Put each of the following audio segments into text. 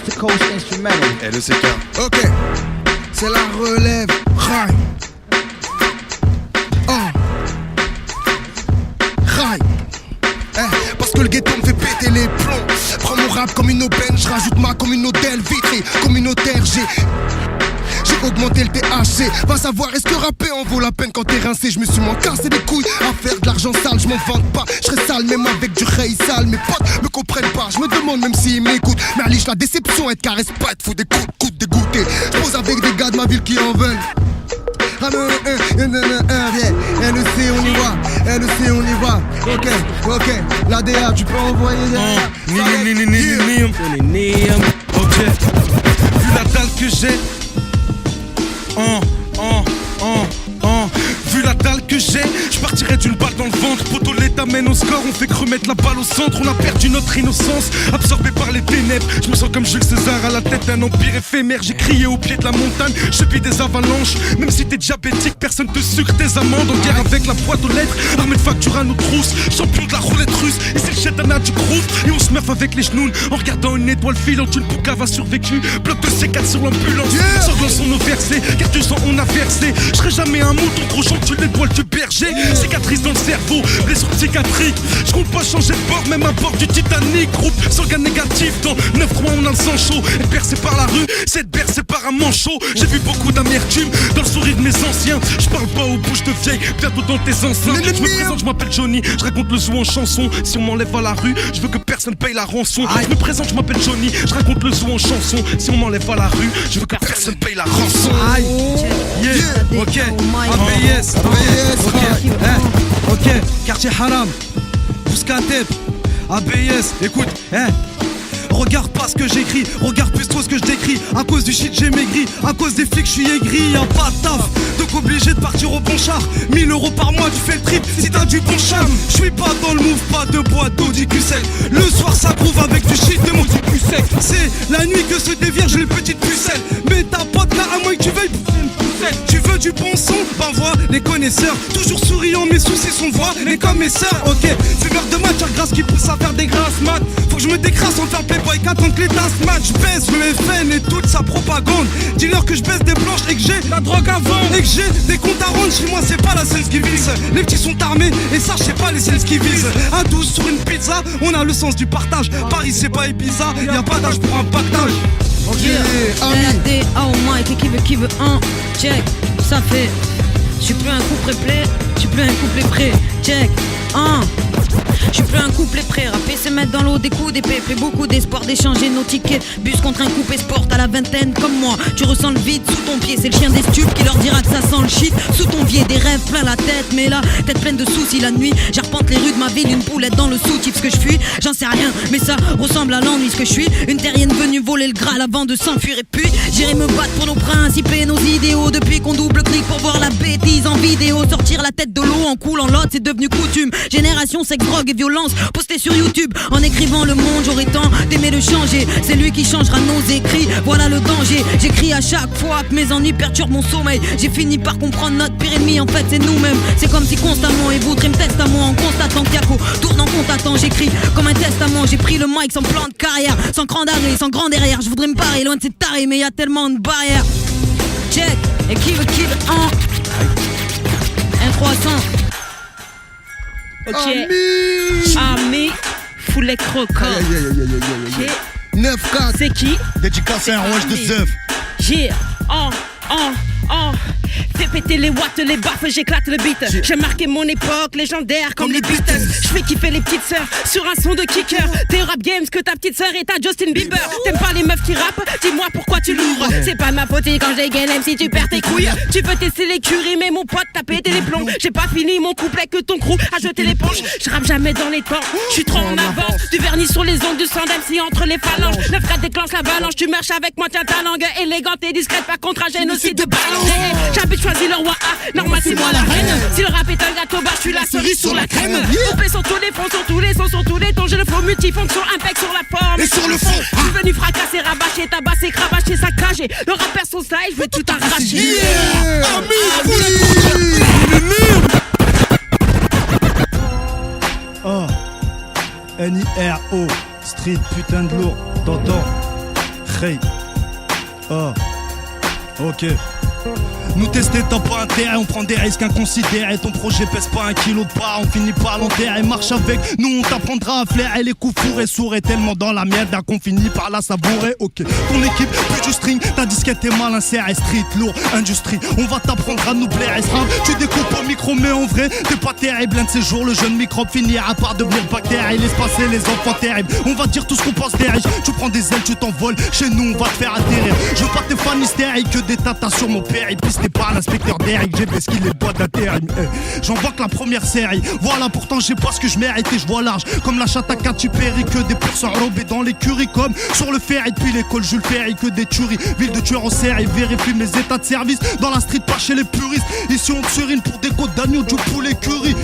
to coast instrumental. LECK. Ok, c'est la relève. Rail. Rail. Parce que le ghetto me fait péter les plombs. Prends mon rap comme une aubaine, je rajoute ma communauté vitrée. Communautaire, j'ai augmenté le THC. Va savoir est-ce que rapper en vaut la peine quand t'es rincé. Je me suis moins cassé les couilles à faire de l'argent sale. Je m'en vante pas, je serais sale même avec du rey sale. Mes potes me comprennent pas, je me demande même s'ils m'écoutent. Mais Aliche, la déception, elle te caresse pas, elle te fout des coups de dégoûté. Je pose avec des gars de ma ville qui en veulent. LEC on y va, LEC on y va. Ok, l'ADA tu peux envoyer Ok, vu la dalle que j'ai. Vu la dalle que j'ai, je partirais d'une balle dans le ventre. Poto l'état mène au score, on fait remettre la balle au centre. On a perdu notre innocence, absorbé par les ténèbres. Je me sens comme Jules César à la tête d'un empire éphémère. J'ai crié au pied de la montagne, je vis des avalanches. Même si t'es diabétique, personne te sucre tes amandes. En guerre avec la boîte aux lettres, armée de factures à nos trousses. Champion de la roulette russe, et c'est le chétana du groove. Et on se meurt avec les genoux en regardant une étoile filante. Une poucave a survécu, bloc de C4 sur l'ambulance. Sanglants sont nos versets, car du sang on a versé. Je serai jamais un mouton trop gentil, l'étoile du berger. Cicatrice dans le cerveau, blessure psychiatrique. Je compte pas changer de bord, même à bord du Titanic. Groupe sanguin négatif, dans 9-3 on a le sang chaud. Et percé par la rue, c'est bercé par un manchot. J'ai vu beaucoup d'amertume dans le sourire de mes anciens. Je parle pas aux bouches de vieilles, bientôt dans tes enceintes. Je me présente, je m'appelle Johnny, je raconte le zoo en chanson. Si on m'enlève à la rue, je veux que personne paye la rançon. Je me présente, je m'appelle Johnny, je raconte le zoo en chanson. Si on m'enlève à la rue, je veux que personne paye la rançon. Ok, ABS, ok, quartier Haram, Bouscatep, ABS, écoute, regarde pas ce que j'écris, regarde plus toi ce que je décris. À cause du shit j'ai maigri, à cause des flics je suis aigri. Y'a pas de taf, donc obligé de partir au bon char. 1000 € par mois tu fais le trip si t'as du bon charme. Je suis pas dans le move, pas de boîte d'eau du cul sec. Le soir ça prouve avec du shit de mon du cul sec. C'est la nuit que se dévierge les petites pucelles. Mais t'as pas de cas à moins que tu veuilles pousser une poussette. Tu veux du bon son, ben vois les connaisseurs. Toujours souriant, mes soucis sont voix, les commissaires. Ok, fumeur de match, grâce qui pousse à faire des grasses mat. Faut que je me décrasse sans faire playboy qu'attendre que les tasses match. Je baisse le FN et toute sa propagande. Dis-leur que je baisse des planches et que j'ai la drogue à vendre. Et que j'ai des comptes à rendre, chez moi c'est pas la sales qui vise. Les petits sont armés et ça je sais pas les sales qui visent. Un 12 sur une pizza, on a le sens du partage. Paris c'est pas Ibiza, y'a pas d'âge pour un pactage. Ok, LADA au mic et qui veut un check, ça fait. J'suis plus un couplet prêt, j'suis plus un couplet prêt, check, j'suis plus un couplet prêt. Rapper c'est mettre dans l'eau des coups d'épée. Fait beaucoup d'espoir d'échanger nos tickets. Bus contre un coupé sport à la vingtaine comme moi. Tu ressens le vide sous ton pied. C'est le chien des stupes qui leur dira que ça sent le shit. Sous ton pied des rêves plein la tête. Mais là, tête pleine de soucis la nuit. J'arpente les rues de ma ville, une poulette dans le soutif. Ce que je fuis, j'en sais rien. Mais ça ressemble à l'ennui ce que je suis. Une terrienne venue voler le Graal avant de s'enfuir. Et puis j'irai me battre pour nos principes et nos idéaux. Depuis qu'on double-clique pour voir la bêtise en vidéo. Sortir la tête de l'eau en coulant l'autre, c'est devenu coutume. Génération sexe, drogue et violence, posté sur YouTube. En écrivant le monde, j'aurais tant d'aimer le changer. C'est lui qui changera nos écrits, voilà le danger. J'écris à chaque fois que mes ennuis perturbent mon sommeil. J'ai fini par comprendre notre pire ennemi, en fait c'est nous-mêmes. C'est comme si constamment ils voudraient me testament. En constatant qu'Yako tourne en compte à temps. J'écris comme un testament, j'ai pris le mic sans plan de carrière. Sans cran d'arrêt, sans grand derrière. Je voudrais me parer loin de ces tarés, mais y a tellement de barrières. Check, et qui veut un 300. Ok, Ami, Foulet Croquant. 9-4. C'est qui? Dédicacé à un rouge de Zeuf. J'ai fais péter les watts, les baffes, j'éclate le beat. J'ai marqué mon époque légendaire comme les Beatles. Je fais kiffer les petites sœurs sur un son de kicker. T'es rap games que ta petite sœur est à Justin Bieber. T'aimes pas les meufs qui rappent? Dis-moi pourquoi tu l'ouvres. C'est pas de ma faute quand j'ai gagné si tu perds tes couilles. Tu peux tester l'écurie mais mon pote t'as pété les plombs. J'ai pas fini mon couplet que ton crew a jeté l'éponge. Je rappe jamais dans les temps, je suis trop en avance. Du vernis sur les ongles, du sang d'MC entre les phalanges. 9-4 déclenche l'avalanche, tu marches avec moi, tiens ta langue élégante et discrète. Par contre un génocide de balance. J'habite choisi le roi A, normal c'est moi la reine. Si le rap est un gâteau, bah je suis la cerise sur la crème. Coupé sur tous les fronts, sur tous les sons, sur tous les tons. J'ai le flow multifonction, impec sur la forme et sur le fond. Je suis venu fracasser, rabâcher, tabasser, cravacher, saccager. Le rappeur son style, je veux tout arracher. N-I-R-O, street putain de lourd, t'entends? Hey. Ah. Ok. Nous tester, t'as pas intérêt, on prend des risques inconsidérés. Ton projet pèse pas 1 kilo de part, on finit par l'enterrer. Marche avec nous, on t'apprendra à flairer les coups fourrés, sourds tellement dans la miette qu'on finit par la savourer. Ok, ton équipe, plus du string, ta disquette est mal insérée. Street, lourd, industrie, on va t'apprendre à nous plaire. Tu découpes au micro, mais en vrai, t'es pas terrible. Un de ces jours, le jeune microbe finira par devenir bactérie. Laisse passer les enfants terribles, on va dire tout ce qu'on pense des riches. Tu prends des ailes, tu t'envoles, chez nous, on va te faire atterrir. Je veux pas tes fans hystériques, que des tatas sur mon périple. T'es pas l'inspecteur d'Eric, j'ai basqué les boîtes d'intérim. J'en vois que la première série. Voilà, pourtant j'ai pas ce que je mérite et je vois large. Comme la chatte à Katy Perry, que des pourcents enrobés dans l'écurie. Comme sur le ferry depuis l'école Jules Ferry, que des tueries. Ville de tueurs en série, vérifie mes états de service. Dans la street, pas chez les puristes. Ici on te serine pour des côtes d'agneau, du poulet curry.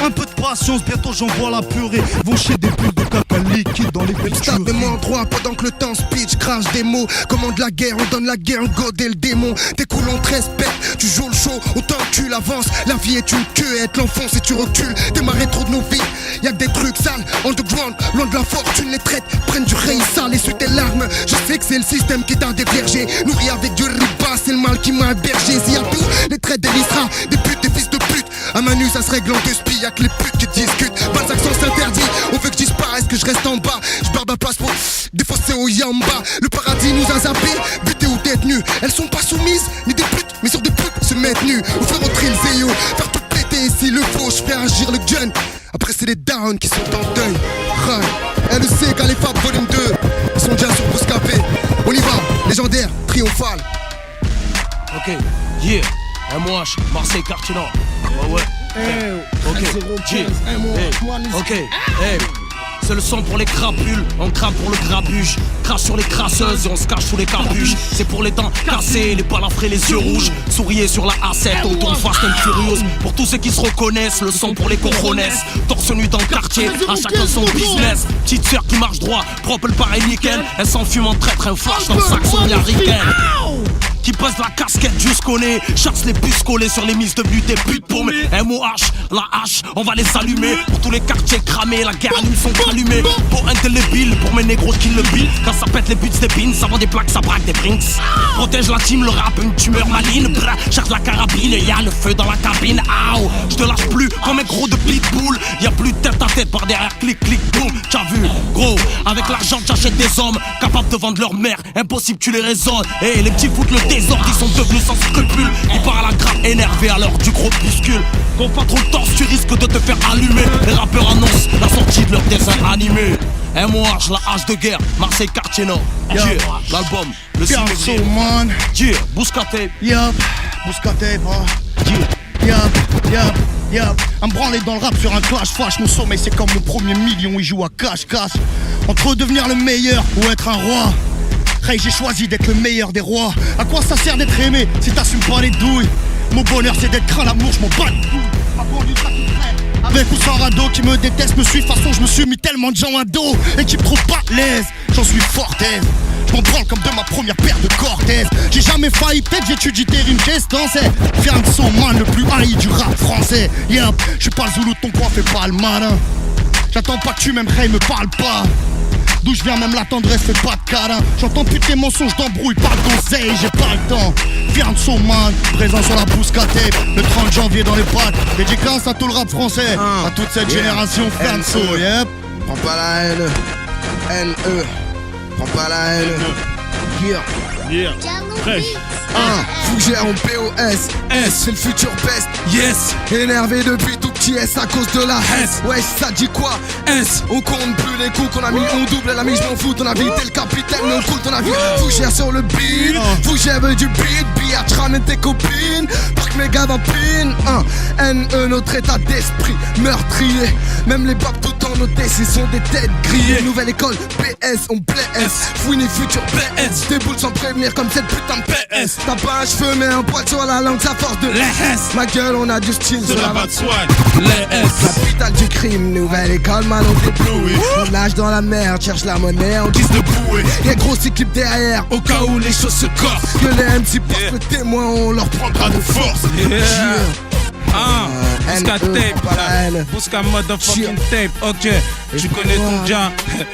Un peu de patience, bientôt j'envoie la purée. Vont chez des bulles de caca liquide dans les Stade de mon droit pendant que le temps speech crache des mots. Commande la guerre, on donne la guerre, God et le démon. Tes coulons te respectent, tu joues le show, on t'encule, avance. La vie est une queue, être l'enfant si tu recules. Démarrer trop de nos vies, y'a que des trucs sales. Underground, loin de la fortune, les traites prennent du rail sale, essuie tes larmes. Je sais que c'est le système qui t'a déviergé. Nourri avec du riba, c'est le mal qui m'a hébergé. S'il y a tout, les traits des listras, des putes, des fils de pute. À Manu, ça se règle en deux spies, y'a que les putes qui discutent. Pas d'accent s'interdit, on veut que je disparaisse, que je reste en bas. Je barre ma place pour défausser au yamba. Le paradis nous a zappé, butés ou détenus. Elles sont pas soumises, ni des putes, mais sur des putes se mettre nus. Ou faire au trill zéo, faire tout péter s'il le faut. Je fais agir le gun, après c'est les downs qui sont en deuil. Run, elle le sait qu'à les Fab volume 2, ils sont déjà sur Bouscapé. On y va, légendaire, triomphal. Ok, yeah, MOH, Marseille, quartier nord. Ouais. Ok, yeah, ok, hey. C'est le sang pour les crapules, on crame pour le grabuge. Crache sur les crasseuses et on se cache sous les capuches. C'est pour les dents cassées, les balafrés, les yeux rouges. Souriez sur la A7, on tourne fast and furious. Pour tous ceux qui se reconnaissent, le sang pour les cojones. Torse nu dans le quartier, à chacun son business. Petite sœur qui marche droit, propre le pareil nickel. Elle s'enfume en traître, un flash dans le sac son américaine. Qui passe la casquette jusqu'au nez, chasse les puces collées sur les mises de but des putes paumées. MOH, la hache, on va les allumer. Pour tous les quartiers cramés, la guerre allume son allumé. Pour indélébile, pour mes négros qui le bill. Quand ça pète les buts des pins, ça vend des plaques, ça braque des brinks. Protège la team, le rap, une tumeur maligne. Bra, charge la carabine, y'a le feu dans la cabine. Aouh, je te lâche plus comme un gros de pitbull. Y'a plus de tête à tête par derrière, clic, clic, boum. T'as vu, gros, avec l'argent j'achète des hommes capables de vendre leur mère, impossible tu les raisonnes. Et les petits foutent le désordre, ils sont devenus sans scrupules. Ils parlent à la grappe énervée à l'heure du crépuscule. Qu'on pas trop le torse, tu risques de te faire allumer. Les rappeurs annoncent la sortie de leur dessin animé. MOH, la hache de guerre, Marseille, quartier nord. Yeah, l'album, le 6 février. man. Yeah, Bouscapé. Yup, Bouscapé, bro. Yup. Un branlé dans le rap sur un clash flash. Mon sommeil c'est comme mon premier million, il joue à cache-cache. Entre devenir le meilleur ou être un roi. Hey, j'ai choisi d'être le meilleur des rois. À quoi ça sert d'être aimé si t'assumes pas les douilles? Mon bonheur c'est d'être craint, l'amour je m'en bats les couilles. Ma banlieue, ça qui traîne. Avec ou sans radeau, qui me déteste me suit. De toute façon je me suis mis tellement de gens à dos et qui me trouvent pas l'aise. J'en suis fortaise. Je m'en branle comme de ma première paire de Cortez. J'ai jamais failli, peut-être j'étudie tes rimes, qu'est-ce que c'est? Fier de son man, le plus haï du rap français. Yup, je suis pas le zoulou de ton coin, fais pas le malin. J'attends pas que tu m'aimes, hey, me parle pas. D'où je viens, même la tendresse fait pas de câlin. J'entends plus tes mensonges d'embrouille, pas d'oseille, j'ai pas le temps. Fier de son man, présent sur la Bouscapé. Le 30 janvier dans les pattes. Dédicace à tout le rap français, à toute cette génération Fanso, yep. Prends pas la haine, N-E. Prends pas la haine. Yeah. Fresh. Fougère en POS. S, c'est le futur best. Yes. Énervé depuis tout petit S à cause de la S. Ouais, ça dit quoi? S. On compte plus les coups qu'on a mis, on double la mise, je m'en fous ton avis. T'es le capitaine, mais on coule ton avis. Fougère sur le beat, Fougère veut du beat. Billard, ramène tes copines, parque mes gars vampines. N-E, notre état d'esprit meurtrier. Même les babs tout en notés, ce sont des têtes grillées. Nouvelle école, PS, on blesse. Fouini futur PS. Des boules sans prévenir comme cette putain de PS. T'as pas un cheveu mais un poil sur la langue, ça force de l'ES. Ma gueule, on a du style sur la batte swag. Les S. Capitale du crime, nouvelle école, man, on déblouille. On nage dans la mer, cherche la monnaie, on guise de bouée. Y'a gros équipe derrière, Au cas où les choses se corsent. que les MC portent le témoin, on leur prendra de force. Busca tape, voilà. Busca motherfucking tape, ok. Tu connais ton gars,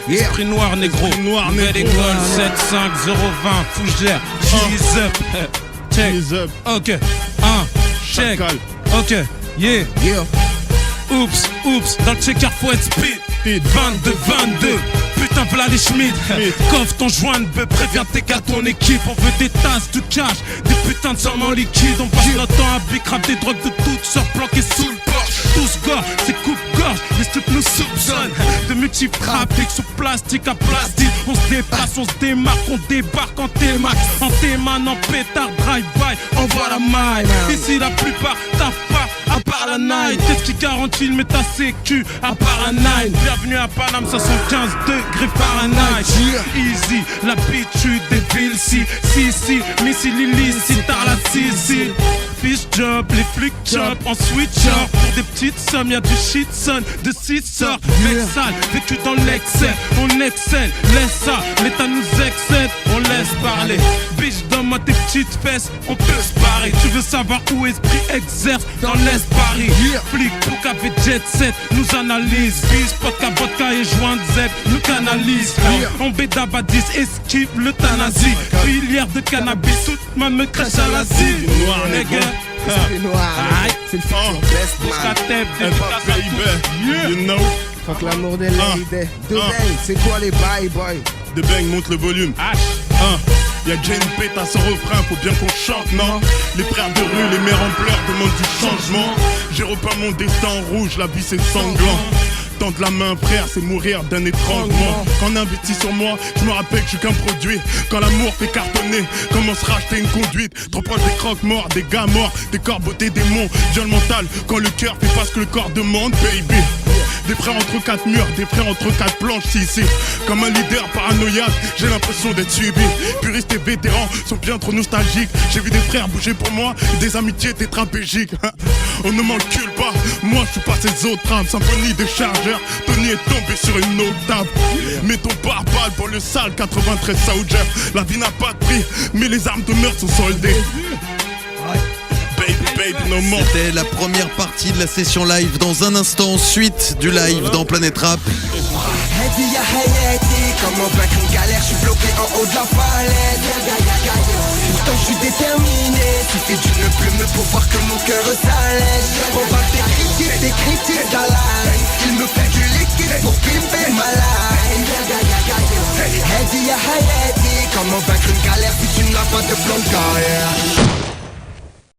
esprit noir négro. Nouvelle école 75020, Fougère, cheese up. Check, ok, check, ok, yeah. Oups, dans le checker faut être speed. 22, putain v'là les Schmitt. Coffre ton joint de bœuf, préviens tes gars, ton équipe. On veut des tasses de cash, des putains de sommes en liquide. On passe notre temps à bicrave des drogues de toutes sortes planquées sous le porche. Tous gore, c'est coupe-gorge, les stups nous soupçonnent. De multi-trafic sous plastique à plastique. On se déplace, on se démarque, on débarque en T-Max. En T-Man, en pétard, drive-by, envoie la maille. Ici la plupart taffent pas, à part la night. Qu'est-ce qui garantit le méta sécu, à part la night. Bienvenue à Paname, 75 degrés Fahrenheit. Easy, l'habitude des villes, si, missile illicite à la Sicile. Fish job, les flics job, en switch up. Pour des petites sommes, y'a du shit son, de 6 sorts. Mec sale, vécu dans l'excès, on excelle. Laisse ça, l'état nous excède, on laisse parler. Biche, donne-moi tes petites fesses, on peut se barrer. Tu veux savoir où esprit exerce dans l'Est Paris. Flic, bouc avec jet set, nous analyse. Bis, vodka et joint de zep, nous canalise. On bédabadis, esquive l'euthanasie. Filière de cannabis, toute ma me crèche à l'asile. Noir, nègre. C'est le futur best man. You know. Fuck l'amour des ladies. De bang, c'est quoi les bye boy? De bang, monte le volume. Y'a Jane Pete à son refrain, faut bien qu'on chante, non? Les frères de rue, les mères en pleurs demandent du changement. J'ai repeint mon destin en rouge, la vie c'est sanglant. Tendre la main frère, c'est mourir d'un étranglement. Quand on investit sur moi, je me rappelle que je suis qu'un produit. Quand l'amour fait cartonner, comment se racheter une conduite? Trop proche des croque-morts, des gars morts, des corps beautés, des démons. Viol mental, quand le cœur fait pas ce que le corps demande, baby. Des frères entre 4 murs, des frères entre 4 planches, si. Comme un leader paranoïaque, j'ai l'impression d'être suivi. Puristes et vétérans sont bien trop nostalgiques. J'ai vu des frères bouger pour moi, et des amitiés tétrapégiques. On ne m'encule pas, moi je suis pas ces autres âmes. Symphonie des chargeurs, Tony est tombé sur une octave. Mets ton pare-balles pour le sale 93 Saoudien. La vie n'a pas de prix, mais les armes de meurtre sont soldées. Baby, no more. C'était la première partie de la session live. Dans un instant, suite du live dans Planète Rap. Comment vaincre une galère, je suis bloqué en haut de la falaise. Pourtant je suis déterminé. Suffit d'une plume pour voir que mon cœur s'allège. On va des critiques dans l'âme. Il me fait du liquide pour pimper ma life. Comment vaincre une galère si tu n'as pas de plan de carrière?